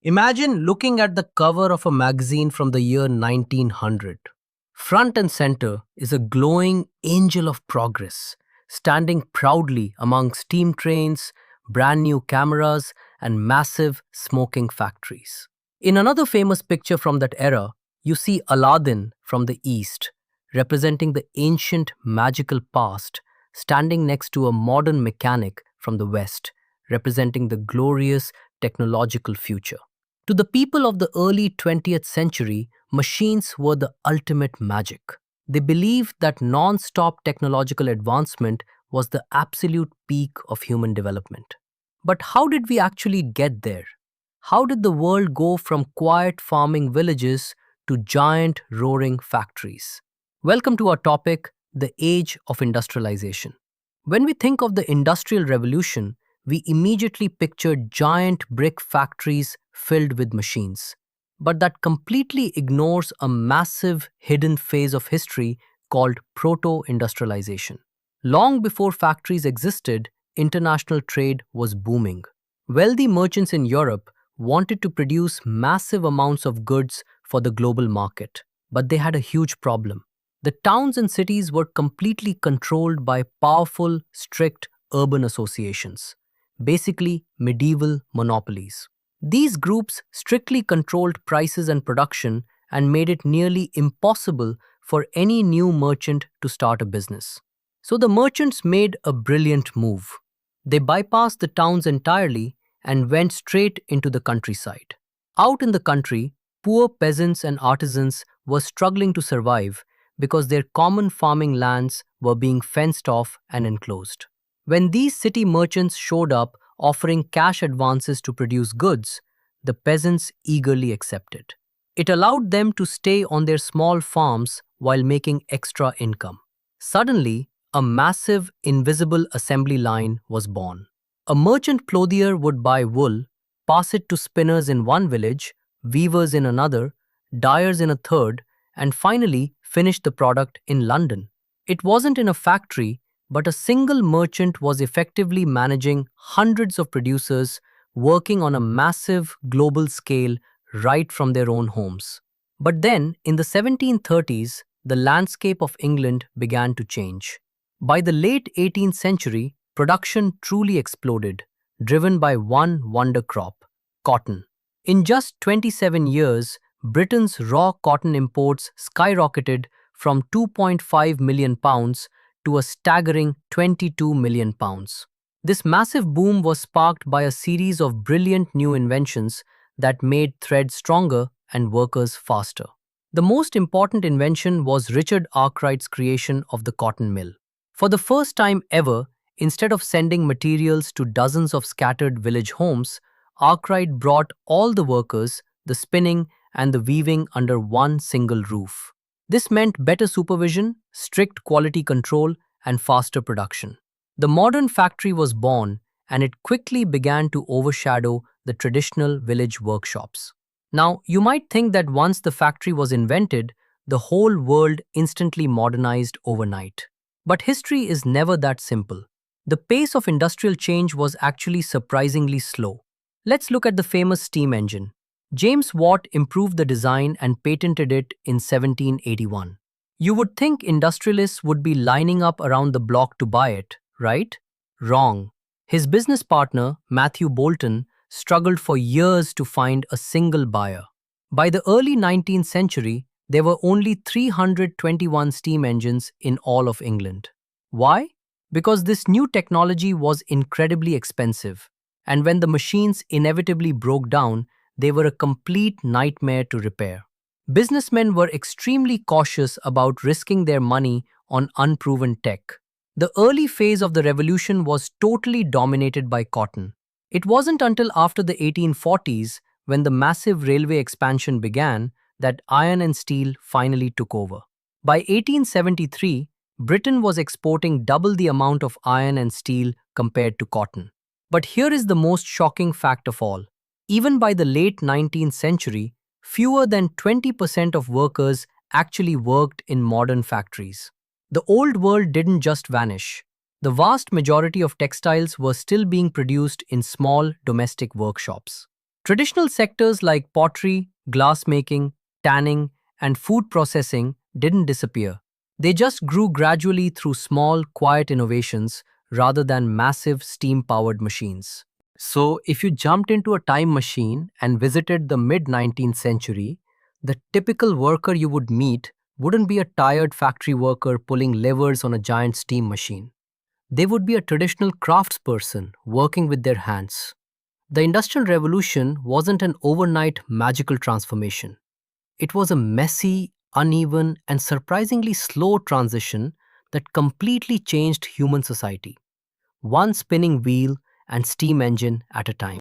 Imagine looking at the cover of a magazine from the year 1900. Front and center is a glowing angel of progress, standing proudly among steam trains, brand new cameras, and massive smoking factories. In another famous picture from that era, you see Aladdin from the east, representing the ancient magical past, standing next to a modern mechanic from the west, representing the glorious technological future. To the people of the early 20th century, machines were the ultimate magic. They believed that non stop technological advancement was the absolute peak of human development. But how did we actually get there? How did the world go from quiet farming villages to giant roaring factories? Welcome to our topic, the Age of Industrialization. When we think of the Industrial Revolution, we immediately picture giant brick factories filled with machines. But that completely ignores a massive hidden phase of history called Proto-industrialization. Long before factories existed, international trade was booming. Wealthy merchants in Europe wanted to produce massive amounts of goods for the global market, but they had a huge problem. The towns and cities were completely controlled by powerful, strict urban associations, basically medieval monopolies. These groups strictly controlled prices and production and made it nearly impossible for any new merchant to start a business. So the merchants made a brilliant move. They bypassed the towns entirely and went straight into the countryside. Out in the country, poor peasants and artisans were struggling to survive because their common farming lands were being fenced off and enclosed. When these city merchants showed up offering cash advances to produce goods, the peasants eagerly accepted. It allowed them to stay on their small farms while making extra income. Suddenly, a massive invisible assembly line was born. A merchant clothier would buy wool, pass it to spinners in one village, weavers in another, dyers in a third, and finally finish the product in London. It wasn't in a factory, but a single merchant was effectively managing hundreds of producers working on a massive global scale right from their own homes. But then, in the 1730s, the landscape of England began to change. By the late 18th century, production truly exploded, driven by one wonder crop, cotton. In just 27 years, Britain's raw cotton imports skyrocketed from 2.5 million pounds to a staggering 22 million pounds. This massive boom was sparked by a series of brilliant new inventions that made thread stronger and workers faster. The most important invention was Richard Arkwright's creation of the cotton mill. For the first time ever, instead of sending materials to dozens of scattered village homes, Arkwright brought all the workers, the spinning, and the weaving under one single roof. This meant better supervision, strict quality control, and faster production. The modern factory was born, and it quickly began to overshadow the traditional village workshops. Now, you might think that once the factory was invented, the whole world instantly modernized overnight. But history is never that simple. The pace of industrial change was actually surprisingly slow. Let's look at the famous steam engine. James Watt improved the design and patented it in 1781. You would think industrialists would be lining up around the block to buy it, right? Wrong. His business partner, Matthew Boulton, struggled for years to find a single buyer. By the early 19th century, there were only 321 steam engines in all of England. Why? Because this new technology was incredibly expensive, and when the machines inevitably broke down, they were a complete nightmare to repair. Businessmen were extremely cautious about risking their money on unproven tech. The early phase of the revolution was totally dominated by cotton. It wasn't until after the 1840s, when the massive railway expansion began, that iron and steel finally took over. By 1873, Britain was exporting double the amount of iron and steel compared to cotton. But here is the most shocking fact of all. Even by the late 19th century, fewer than 20% of workers actually worked in modern factories. The old world didn't just vanish. The vast majority of textiles were still being produced in small domestic workshops. Traditional sectors like pottery, glassmaking, tanning, and food processing didn't disappear. They just grew gradually through small, quiet innovations rather than massive steam powered machines. So, if you jumped into a time machine and visited the mid 19th century, the typical worker you would meet wouldn't be a tired factory worker pulling levers on a giant steam machine. They would be a traditional craftsperson working with their hands. The Industrial Revolution wasn't an overnight magical transformation. It was a messy, uneven, and surprisingly slow transition that completely changed human society, one spinning wheel and steam engine at a time.